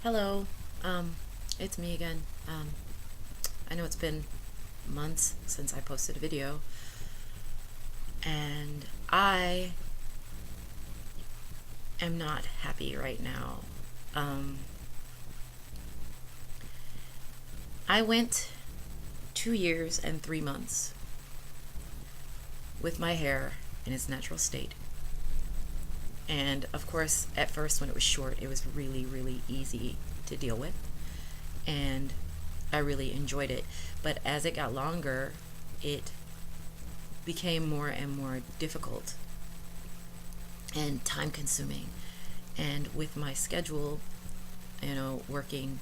Hello, it's me again. I know it's been months since I posted a video, and I am not happy right now. Um, I went 2 years and 3 months with my hair in its natural state. And of course, at first, when it was short, it was really, really easy to deal with. And I really enjoyed it. But as it got longer, it became more and more difficult and time consuming. And with my schedule, working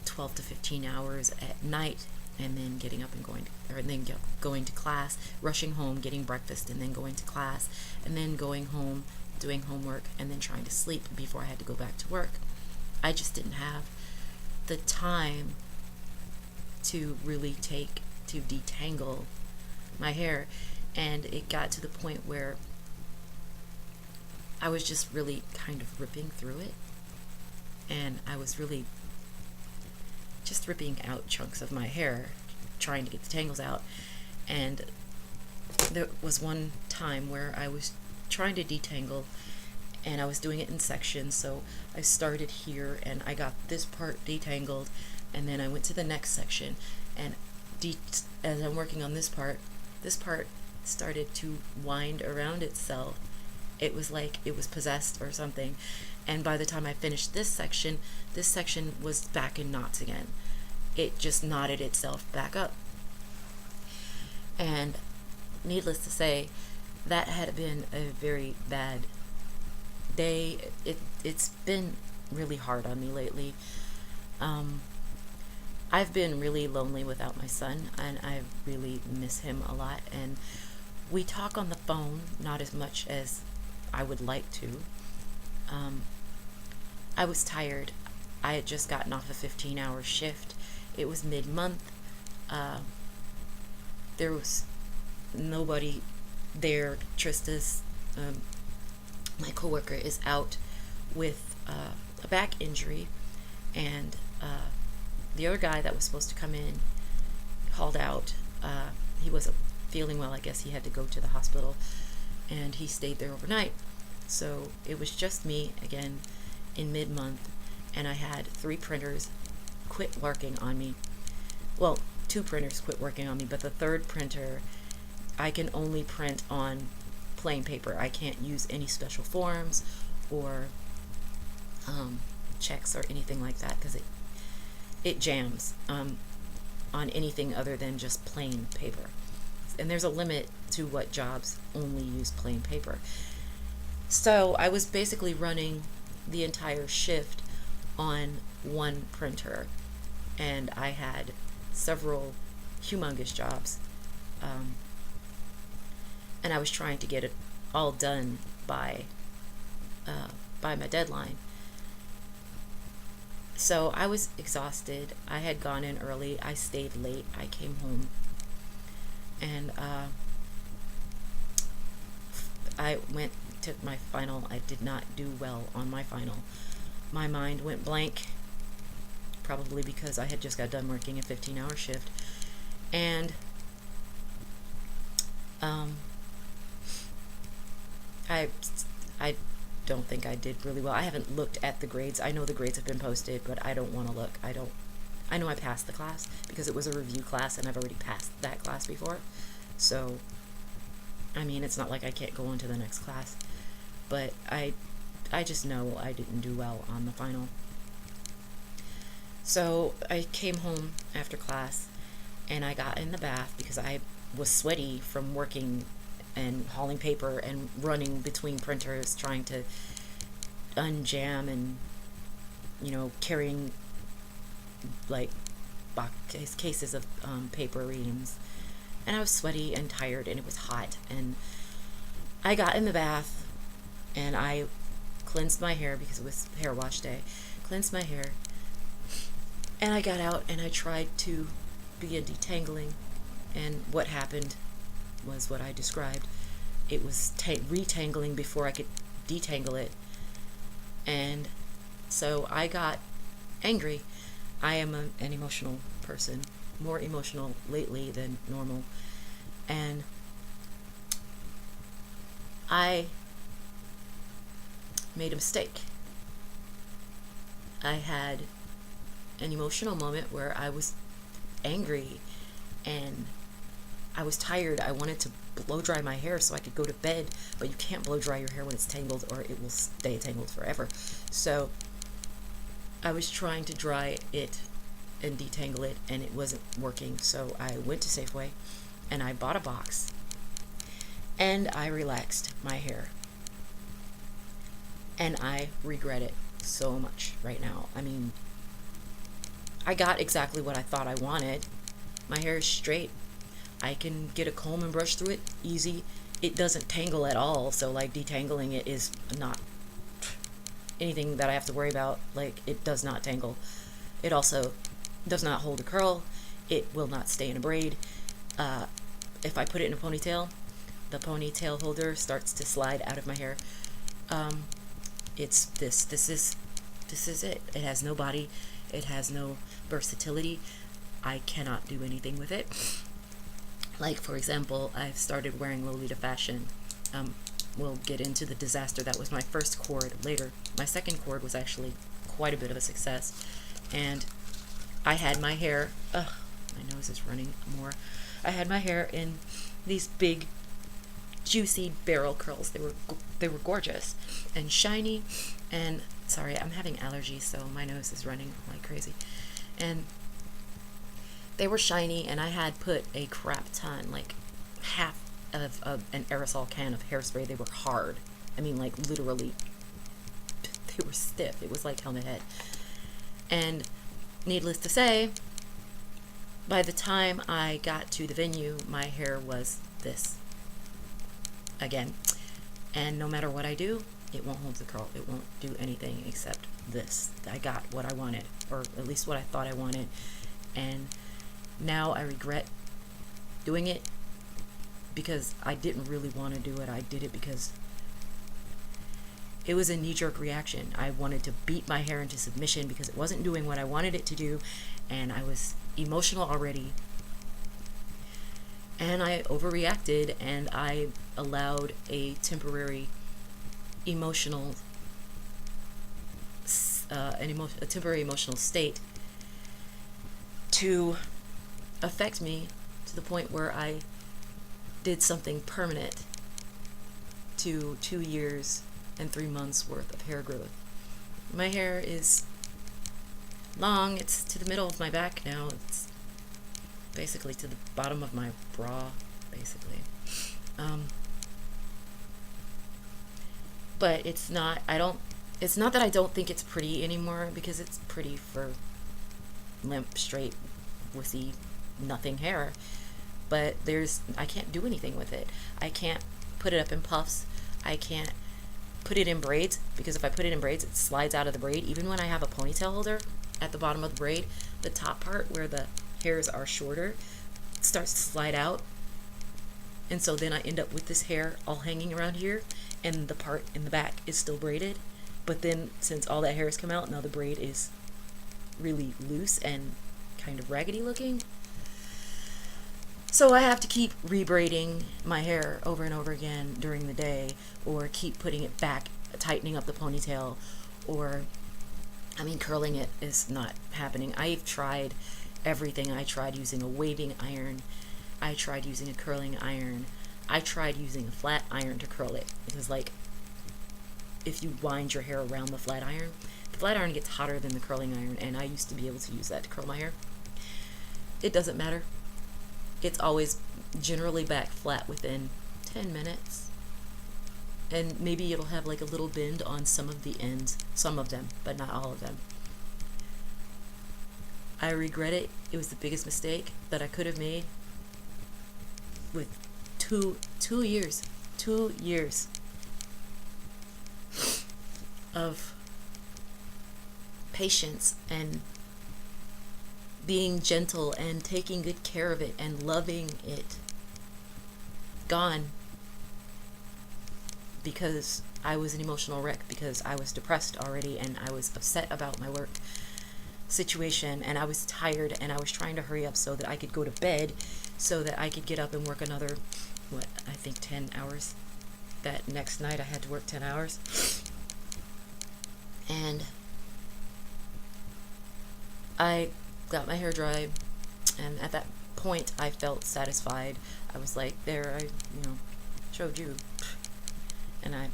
12 to 15 hours at night and then getting up and going to class, rushing home, getting breakfast, and then going to class, and then going home, doing homework, and then trying to sleep before I had to go back to work. I just didn't have the time to really to detangle my hair, and it got to the point where I was just really kind of ripping through it, and I was really just ripping out chunks of my hair, trying to get the tangles out. And there was one time where I was trying to detangle, and I was doing it in sections. So I started here and I got this part detangled, and then I went to the next section, and as I'm working on this part started to wind around itself. It was like it was possessed or something. And by the time I finished this section was back in knots again. It just knotted itself back up. And needless to say, that had been a very bad day. It's been really hard on me lately. I've been really lonely without my son, and I really miss him a lot. And we talk on the phone, not as much as I would like to. I was tired. I had just gotten off a 15-hour shift. It was mid-month. There was nobody there. Trista's, my coworker, is out with a back injury, and the other guy that was supposed to come in called out. He wasn't feeling well. I guess he had to go to the hospital, and he stayed there overnight. So it was just me again in mid-month, and I had 3 printers quit working on me. Well, 2 printers quit working on me, but the third printer, I can only print on plain paper. I can't use any special forms or checks or anything like that, because it jams on anything other than just plain paper. And there's a limit to what jobs only use plain paper. So I was basically running the entire shift on one printer, and I had several humongous jobs, and I was trying to get it all done by my deadline. So I was exhausted. I had gone in early. I stayed late. I came home, and I took my final. I did not do well on my final. My mind went blank, probably because I had just got done working a 15-hour shift, and I don't think I did really well. I haven't looked at the grades. I know the grades have been posted, but I don't want to look. I know I passed the class because it was a review class, and I've already passed that class before. So, I mean, it's not like I can't go on to the next class, but I just know I didn't do well on the final. So I came home after class, and I got in the bath because I was sweaty from working and hauling paper and running between printers, trying to unjam and, carrying like cases of paper reams. And I was sweaty and tired, and it was hot. And I got in the bath, and I cleansed my hair because it was hair wash day. Cleansed my hair, and I got out and I tried to begin detangling. And what happened was what I described. It was retangling before I could detangle it, and So I got angry. I am an emotional person, more emotional lately than normal. And I made a mistake. I had an emotional moment where I was angry and I was tired. I wanted to blow dry my hair so I could go to bed, but you can't blow dry your hair when it's tangled or it will stay tangled forever. So I was trying to dry it and detangle it, and it wasn't working. So I went to Safeway and I bought a box and I relaxed my hair. And I regret it so much right now. I mean, I got exactly what I thought I wanted. My hair is straight. I can get a comb and brush through it easy. It doesn't tangle at all, so like detangling it is not anything that I have to worry about. Like, it does not tangle. It also does not hold a curl. It will not stay in a braid. If I put it in a ponytail, the ponytail holder starts to slide out of my hair. It's this is it. It has no body. It has no versatility. I cannot do anything with it. Like, for example, I've started wearing Lolita fashion. We'll get into the disaster that was my first cord later. My second cord was actually quite a bit of a success. And I had my hair, my nose is running more. I had my hair in these big, juicy barrel curls. They were gorgeous and shiny. And sorry, I'm having allergies, so my nose is running like crazy. And they were shiny, and I had put a crap ton, like half of an aerosol can of hairspray. They were hard. I mean, like, literally, they were stiff. It was like Helmet Head. And needless to say, by the time I got to the venue, my hair was this again. And no matter what I do, it won't hold the curl. It won't do anything except this. I got what I wanted, or at least what I thought I wanted. And now I regret doing it because I didn't really want to do it. I did it because it was a knee-jerk reaction. I wanted to beat my hair into submission because it wasn't doing what I wanted it to do, and I was emotional already. And I overreacted, and I allowed a temporary emotional state to affect me to the point where I did something permanent to 2 years and 3 months worth of hair growth. My hair is long. It's to the middle of my back now. It's basically to the bottom of my bra, basically. But it's not that I don't think it's pretty anymore, because it's pretty for limp, straight, wussy, nothing hair. But I can't do anything with it. I can't put it up in puffs. I can't put it in braids, because if I put it in braids, it slides out of the braid. Even when I have a ponytail holder at the bottom of the braid, the top part where the hairs are shorter starts to slide out. And so then I end up with this hair all hanging around here, and the part in the back is still braided. But then, since all that hair has come out, now the braid is really loose and kind of raggedy looking. So I have to keep rebraiding my hair over and over again during the day, or keep putting it back, tightening up the ponytail, or, curling it is not happening. I've tried everything. I tried using a waving iron. I tried using a curling iron. I tried using a flat iron to curl it, because, like, if you wind your hair around the flat iron gets hotter than the curling iron, and I used to be able to use that to curl my hair. It doesn't matter. It's always generally back flat within 10 minutes. And maybe it'll have like a little bend on some of the ends, some of them, but not all of them. I regret it. It was the biggest mistake that I could have made with two years of patience and being gentle and taking good care of it and loving it gone because I was an emotional wreck because I was depressed already and I was upset about my work situation and I was tired and I was trying to hurry up so that I could go to bed so that I could get up and work another, I think 10 hours. That next night I had to work 10 hours. And I got my hair dry, and at that point I felt satisfied. I was like, there, I showed you. And I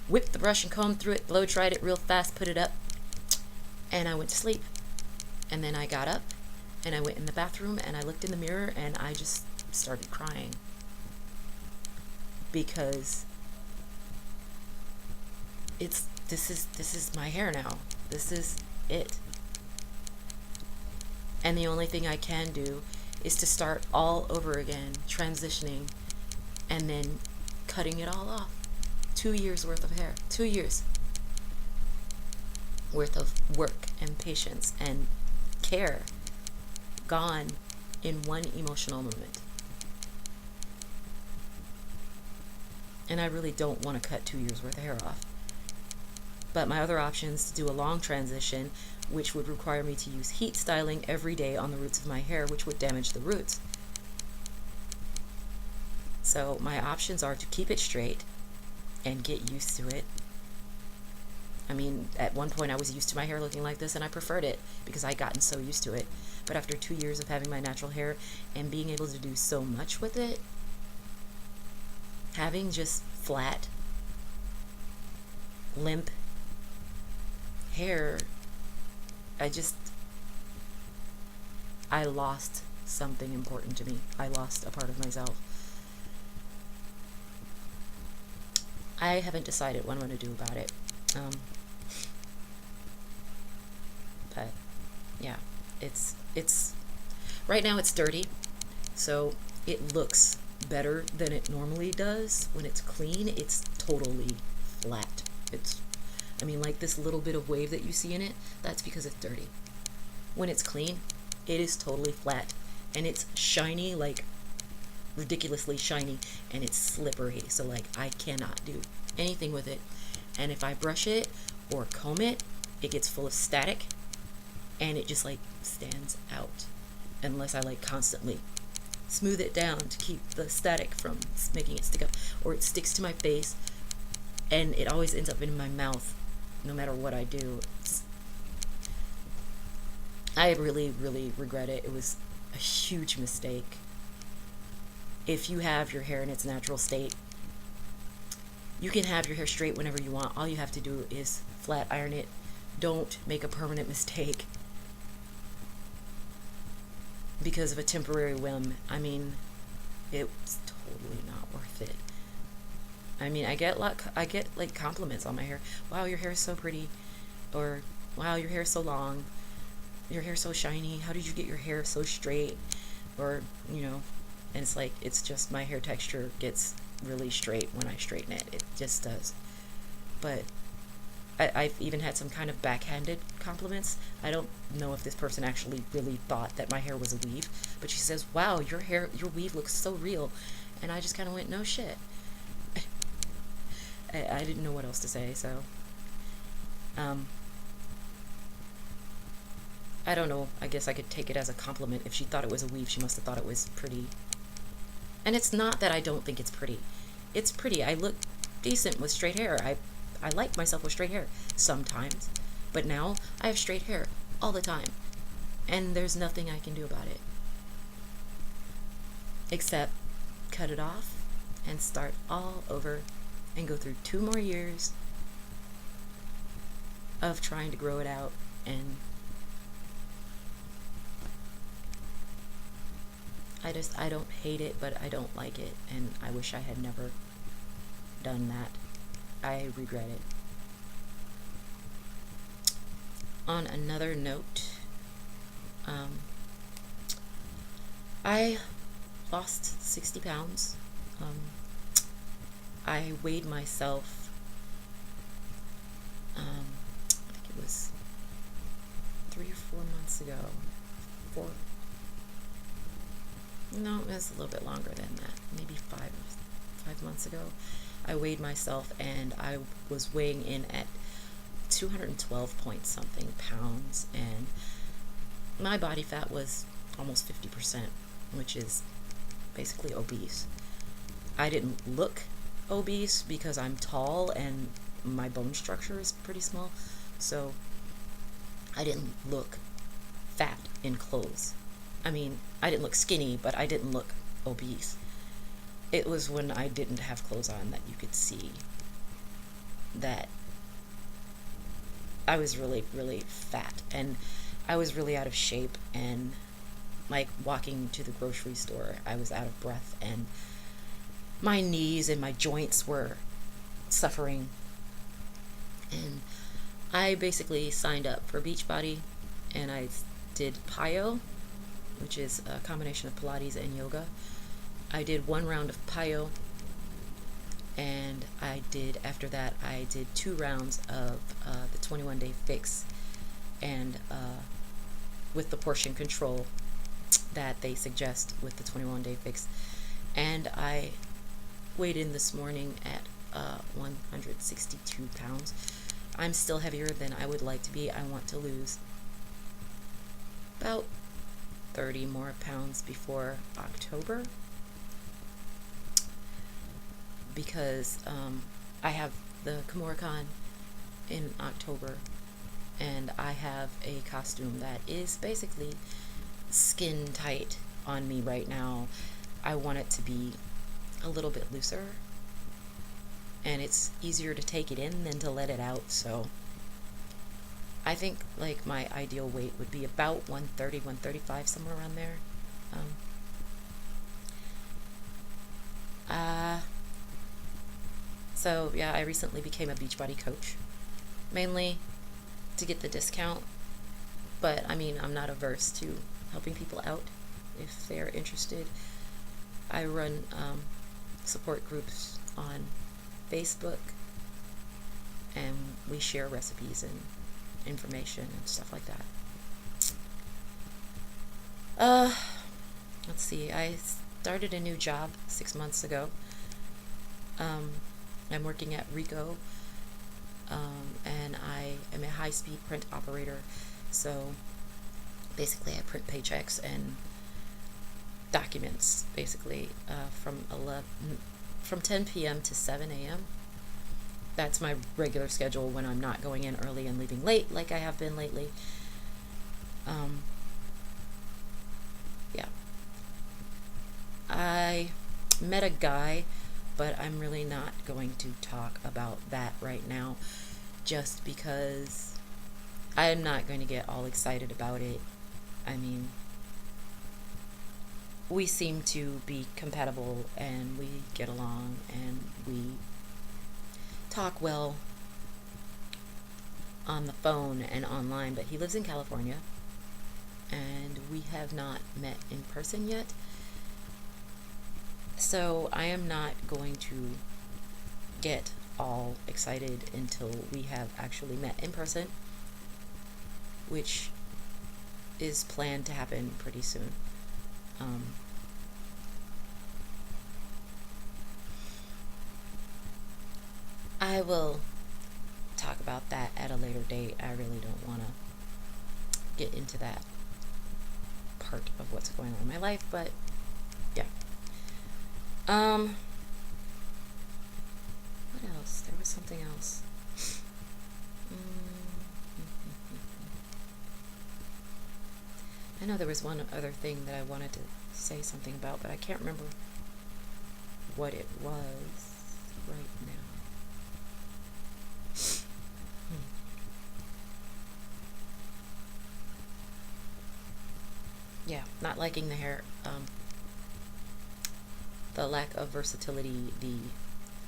whipped the brush and combed through it, blow dried it real fast, put it up, and I went to sleep. And then I got up and I went in the bathroom and I looked in the mirror and I just started crying because this is my hair now. This is it. And the only thing I can do is to start all over again, transitioning, and then cutting it all off. 2 years worth of hair. 2 years worth of work and patience and care gone in one emotional moment. And I really don't want to cut 2 years worth of hair off. But my other option is to do a long transition, which would require me to use heat styling every day on the roots of my hair, which would damage the roots. So my options are to keep it straight and get used to it. I mean, at one point I was used to my hair looking like this and I preferred it because I'd gotten so used to it. But after 2 years of having my natural hair and being able to do so much with it, having just flat, limp hair, I lost something important to me. I lost a part of myself. I haven't decided what I'm going to do about it. But yeah, it's right now it's dirty, so it looks better than it normally does. When it's clean, it's totally flat. Like this little bit of wave that you see in it, that's because it's dirty. When it's clean, it is totally flat, and it's shiny, like ridiculously shiny, and it's slippery, so like I cannot do anything with it. And if I brush it or comb it, it gets full of static and it just like stands out unless I like constantly smooth it down to keep the static from making it stick up, or it sticks to my face and it always ends up in my mouth no matter what I do. I really, really regret it. It was a huge mistake. If you have your hair in its natural state, you can have your hair straight whenever you want. All you have to do is flat iron it. Don't make a permanent mistake because of a temporary whim. It's totally not worth it. I get like compliments on my hair. Wow, your hair is so pretty. Or wow, your hair is so long. Your hair is so shiny. How did you get your hair so straight? Or, and it's like, it's just my hair texture gets really straight when I straighten it. It just does. But I've even had some kind of backhanded compliments. I don't know if this person actually really thought that my hair was a weave, but she says, wow, your weave looks so real. And I just kind of went, no shit. I didn't know what else to say, so I don't know. I guess I could take it as a compliment. If she thought it was a weave, she must have thought it was pretty. And it's not that I don't think it's pretty. It's pretty. I look decent with straight hair. I like myself with straight hair sometimes. But now I have straight hair all the time. And there's nothing I can do about it. Except cut it off and start all over and go through 2 more years of trying to grow it out. And I don't hate it, but I don't like it, and I wish I had never done that. I regret it. On another note, I lost 60 pounds. I weighed myself, I think it was 3 or 4 months ago. No, it was a little bit longer than that. Maybe 5 months ago. I weighed myself and I was weighing in at 212 point something pounds, and my body fat was almost 50%, which is basically obese. I didn't look obese because I'm tall and my bone structure is pretty small, so I didn't look fat in clothes. I mean, I didn't look skinny, but I didn't look obese. It was when I didn't have clothes on that you could see that I was really, really fat, and I was really out of shape, and like walking to the grocery store, I was out of breath, and my knees and my joints were suffering. And I basically signed up for Beachbody, and I did PiYo, which is a combination of Pilates and yoga. I did one round of PiYo, and after that, I did 2 rounds of the 21-day fix, and with the portion control that they suggest with the 21-day fix. And I weighed in this morning at 162 pounds. I'm still heavier than I would like to be. I want to lose about 30 more pounds before October, because I have the KimuraCon in October, and I have a costume that is basically skin tight on me right now. I want it to be a little bit looser, and it's easier to take it in than to let it out. So I think like my ideal weight would be about 130, 135, somewhere around there. So yeah, I recently became a Beachbody coach, mainly to get the discount, but I mean, I'm not averse to helping people out if they're interested. I run support groups on Facebook, and we share recipes and information and stuff like that. Let's see, I started a new job 6 months ago. I'm working at Rico, and I am a high-speed print operator. So basically I print paychecks and documents, basically, from 10 p.m. to 7 a.m. That's my regular schedule when I'm not going in early and leaving late like I have been lately. Yeah. I met a guy, but I'm really not going to talk about that right now, just because I'm not going to get all excited about it. I mean, we seem to be compatible, and we get along, and we talk well on the phone and online, but he lives in California, and we have not met in person yet. So I am not going to get all excited until we have actually met in person, which is planned to happen pretty soon. I will talk about that at a later date. I really don't want to get into that part of what's going on in my life, but yeah. What else? There was something else. I know there was one other thing that I wanted to say something about, but I can't remember what it was right now. Yeah, not liking the hair. The lack of versatility, the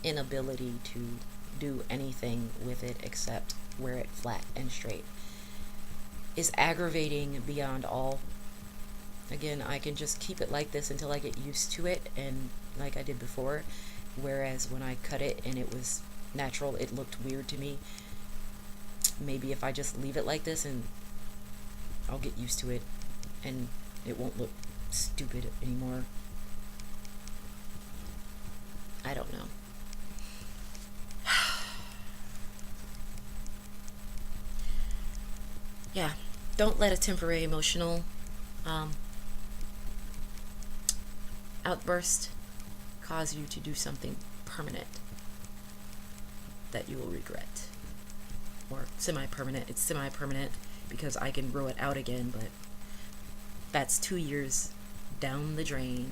inability to do anything with it except wear it flat and straight is aggravating beyond all. Again, I can just keep it like this until I get used to it, and like I did before, whereas when I cut it and it was natural, it looked weird to me. Maybe if I just leave it like this, and I'll get used to it, and it won't look stupid anymore. I don't know. yeah, don't let a temporary emotional um, outburst cause you to do something permanent that you will regret. Or semi-permanent. It's semi-permanent because I can grow it out again, but that's 2 years down the drain,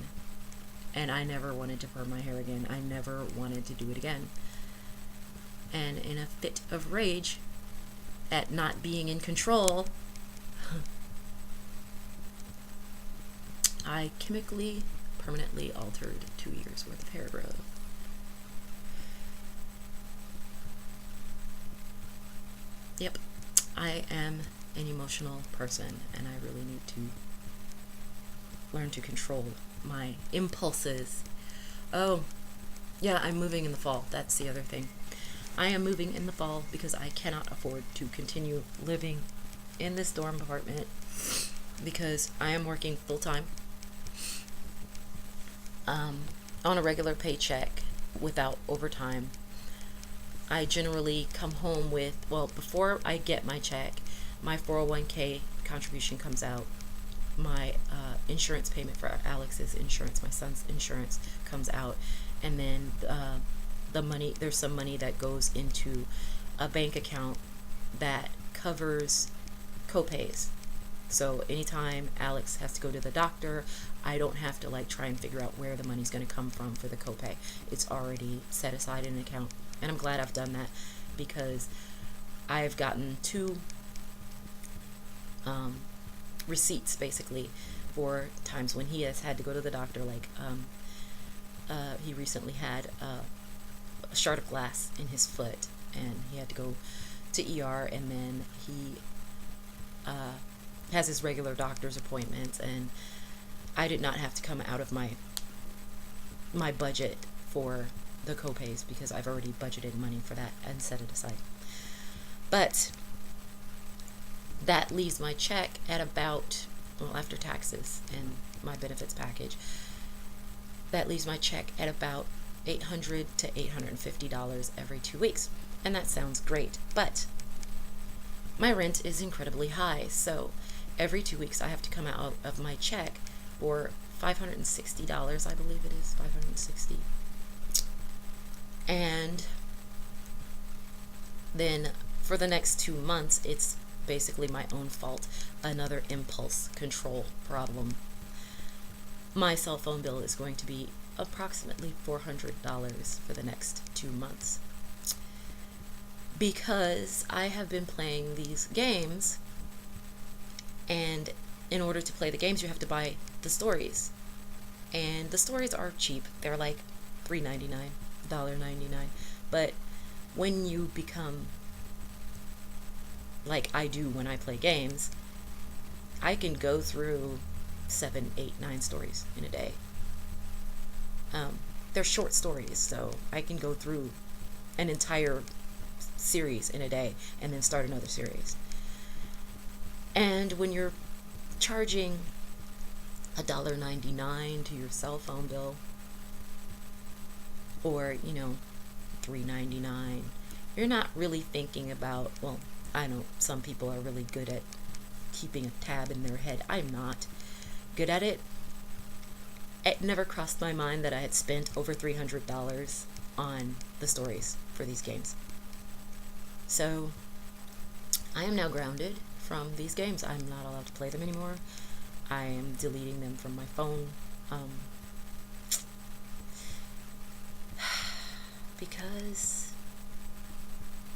and I never wanted to perm my hair again. I never wanted to do it again. And in a fit of rage at not being in control, I chemically, permanently altered 2 years worth of hair growth. Yep, I am an emotional person, and I really need to learn to control my impulses. Oh, yeah, I'm moving in the fall. That's the other thing. I am moving in the fall because I cannot afford to continue living in this dorm apartment because I am working full time on a regular paycheck without overtime. I generally come home with, well, before I get my check, my 401k contribution comes out. My insurance payment for Alex's insurance, my son's insurance, comes out. And then the money, there's some money that goes into a bank account that covers copays. So anytime Alex has to go to the doctor, I don't have to like try and figure out where the money's going to come from for the copay. It's already set aside in an account. And I'm glad I've done that because I've gotten two receipts basically for times when he has had to go to the doctor. Like he recently had a shard of glass in his foot and he had to go to ER, and then he has his regular doctor's appointments, and I did not have to come out of my budget for the copays because I've already budgeted money for that and set it aside. But that leaves my check at about, well, after taxes and my benefits package, that leaves my check at about $800 to $850 every 2 weeks. And that sounds great, but my rent is incredibly high, so every 2 weeks I have to come out of my check for $560, I believe it is, $560. And then for the next 2 months, it's basically my own fault. Another impulse control problem. My cell phone bill is going to be approximately $400 for the next 2 months. Because I have been playing these games, and in order to play the games, you have to buy the stories. And the stories are cheap. They're like $3.99, $1.99. But when you become like I do when I play games, I can go through 7, 8, 9 stories in a day. They're short stories, so I can go through an entire series in a day and then start another series. And when you're charging $1.99 to your cell phone bill, or $3.99, you're not really thinking about, well, I know some people are really good at keeping a tab in their head. I'm not good at it. It never crossed my mind that I had spent over $300 on the stories for these games. So I am now grounded from these games. I'm not allowed to play them anymore. I am deleting them from my phone because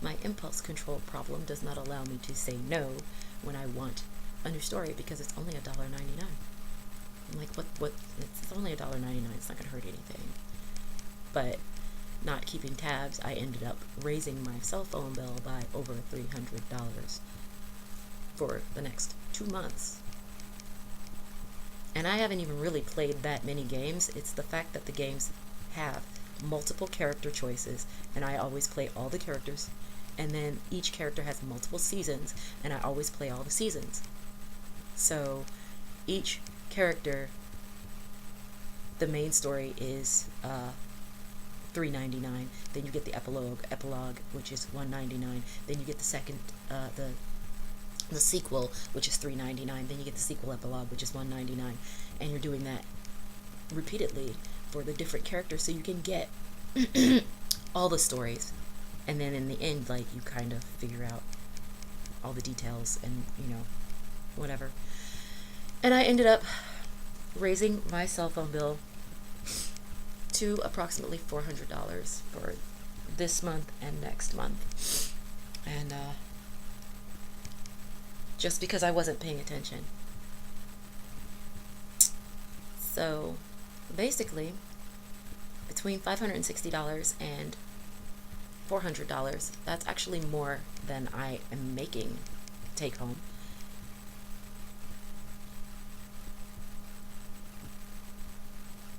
my impulse control problem does not allow me to say no when I want a new story because it's only $1.99. I'm like, what? It's only $1.99. It's not going to hurt anything. But not keeping tabs, I ended up raising my cell phone bill by over $300 for the next 2 months. And I haven't even really played that many games. It's the fact that the games have multiple character choices, and I always play all the characters, and then each character has multiple seasons, and I always play all the seasons. So each character, the main story is $3.99. Then you get the epilogue, which is $1.99. Then you get the second, the sequel, which is $3.99. Then you get the sequel epilogue, which is $1.99, and you're doing that repeatedly for the different characters, so you can get all the stories. And then in the end, like, you kind of figure out all the details and, whatever. And I ended up raising my cell phone bill to approximately $400 for this month and next month. And just because I wasn't paying attention. So basically, between $560 and $400, that's actually more than I am making take home.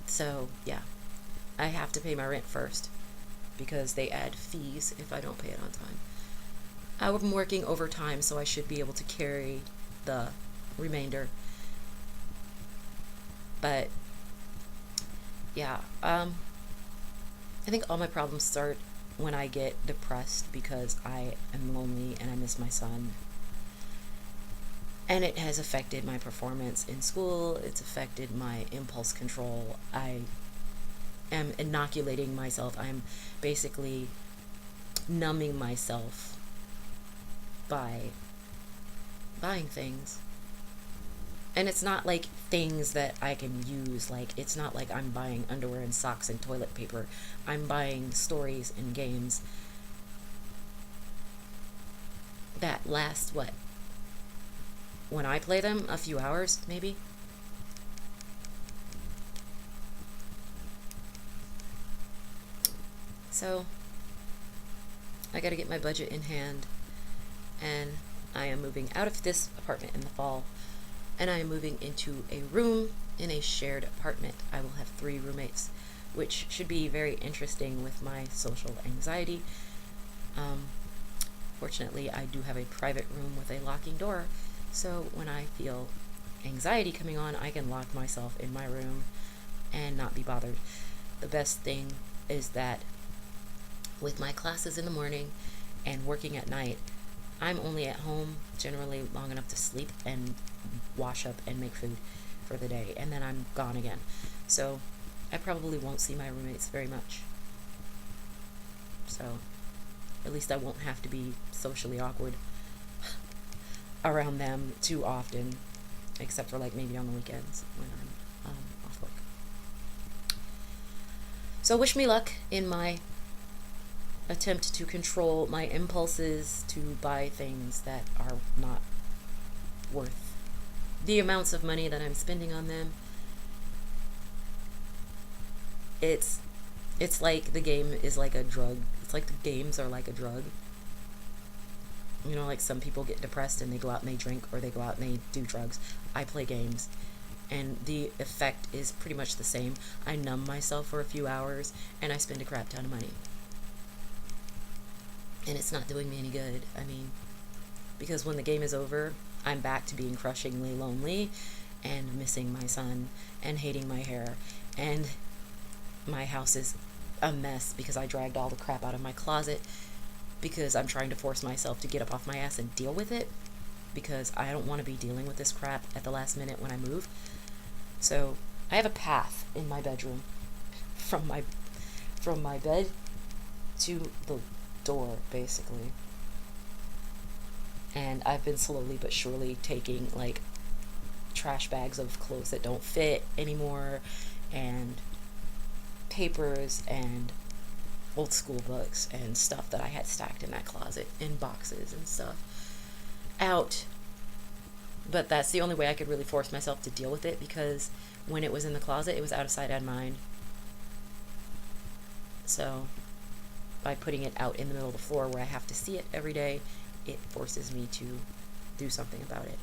So yeah, I have to pay my rent first because they add fees if I don't pay it on time. I'm working overtime, so I should be able to carry the remainder. But yeah, I think all my problems start when I get depressed because I am lonely and I miss my son. And it has affected my performance in school. It's affected my impulse control. I am inoculating myself. I'm basically numbing myself by buying things. And it's not like things that I can use. Like, it's not like I'm buying underwear and socks and toilet paper. I'm buying stories and games that last, what? When I play them, a few hours, maybe? So, I gotta get my budget in hand. And I am moving out of this apartment in the fall. And I am moving into a room in a shared apartment. I will have 3 roommates, which should be very interesting with my social anxiety. Fortunately, I do have a private room with a locking door, so when I feel anxiety coming on, I can lock myself in my room and not be bothered. The best thing is that with my classes in the morning and working at night, I'm only at home generally long enough to sleep and wash up and make food for the day, and then I'm gone again. So I probably won't see my roommates very much. So at least I won't have to be socially awkward around them too often, except for like maybe on the weekends when I'm off work. So wish me luck in my attempt to control my impulses to buy things that are not worth the amounts of money that I'm spending on them. It's like the game is like a drug. It's like the games are like a drug. Like some people get depressed and they go out and they drink, or they go out and they do drugs. I play games, and the effect is pretty much the same. I numb myself for a few hours, and I spend a crap ton of money. And it's not doing me any good. I mean, because when the game is over, I'm back to being crushingly lonely and missing my son and hating my hair, and my house is a mess because I dragged all the crap out of my closet because I'm trying to force myself to get up off my ass and deal with it, because I don't want to be dealing with this crap at the last minute when I move. So I have a path in my bedroom from my bed to the door, basically. And I've been slowly but surely taking like trash bags of clothes that don't fit anymore, and papers and old school books and stuff that I had stacked in that closet in boxes and stuff out. But that's the only way I could really force myself to deal with it, because when it was in the closet, it was out of sight, out of mind. So by putting it out in the middle of the floor where I have to see it every day, it forces me to do something about it.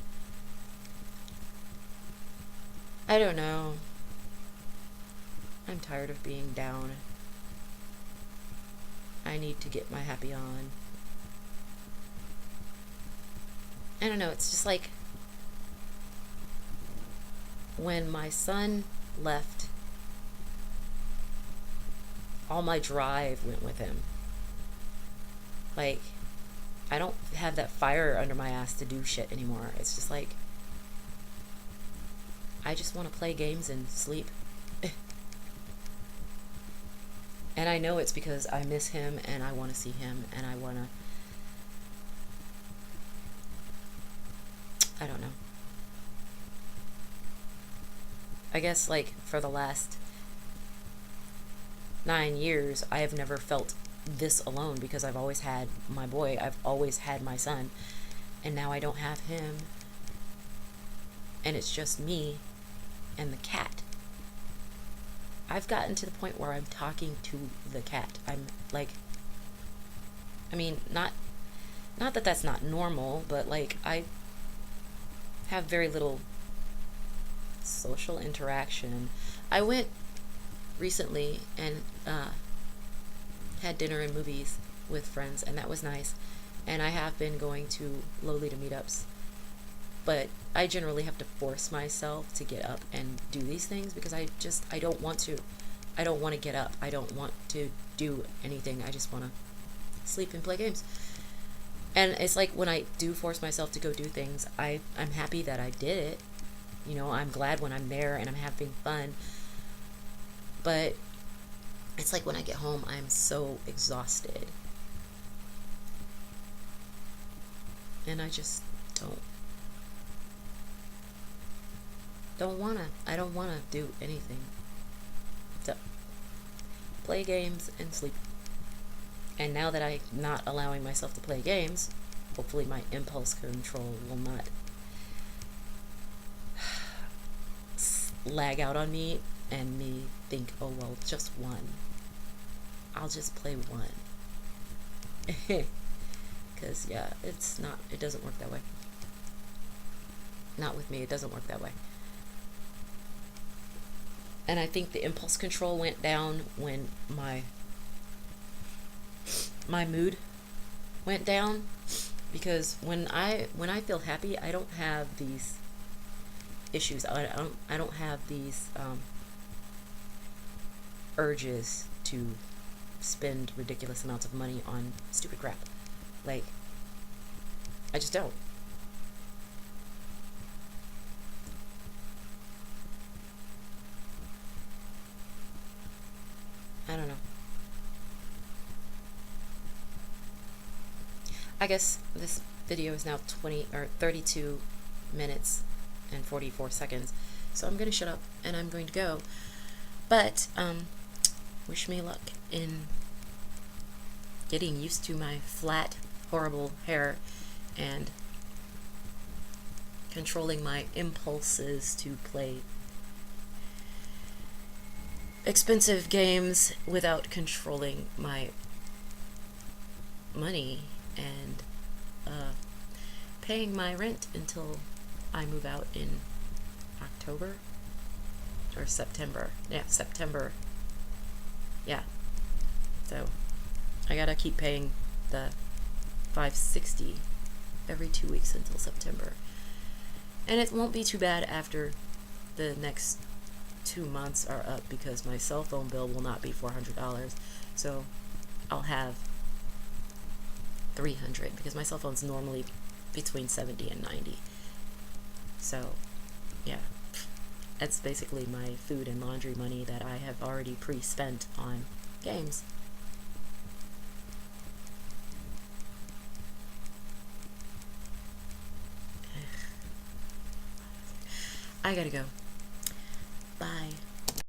I don't know. I'm tired of being down. I need to get my happy on. I don't know, it's just like when my son left, all my drive went with him. Like, I don't have that fire under my ass to do shit anymore. It's just like, I just want to play games and sleep. And I know it's because I miss him and I want to see him and I want to, I don't know. I guess like for the last 9 years, I have never felt this alone because I've always had my boy. I've always had my son. And now I don't have him. And it's just me and the cat. I've gotten to the point where I'm talking to the cat. I'm like, I mean, not that that's not normal, but like I have very little social interaction. I went recently and had dinner and movies with friends, and that was nice. And I have been going to Lolita meetups, but I generally have to force myself to get up and do these things because I don't want to. I don't want to get up. I don't want to do anything. I just want to sleep and play games. And it's like when I do force myself to go do things, I'm happy that I did it. You know, I'm glad when I'm there and I'm having fun. But it's like when I get home, I'm so exhausted. And I just don't wanna. I don't wanna do anything. So, play games and sleep. And now that I'm not allowing myself to play games, hopefully my impulse control will not lag out on me and me think, oh well, just one. I'll just play one. Because yeah, it doesn't work that way. Not with me, it doesn't work that way. And I think the impulse control went down when my mood went down, because when I feel happy, I don't have these issues. I don't have these urges to spend ridiculous amounts of money on stupid crap. Like, I just don't. I don't know. I guess this video is now 32 minutes and 44 seconds. So I'm going to shut up and I'm going to go. But wish me luck in getting used to my flat, horrible hair and controlling my impulses to play expensive games without controlling my money and paying my rent until I move out in October or September. Yeah, September. Yeah. So I gotta keep paying the $560 every 2 weeks until September. And it won't be too bad after the next 2 months are up, because my cell phone bill will not be $400. So I'll have $300, because my cell phone's normally between $70 and $90. So yeah, that's basically my food and laundry money that I have already pre-spent on games. I gotta go. Bye.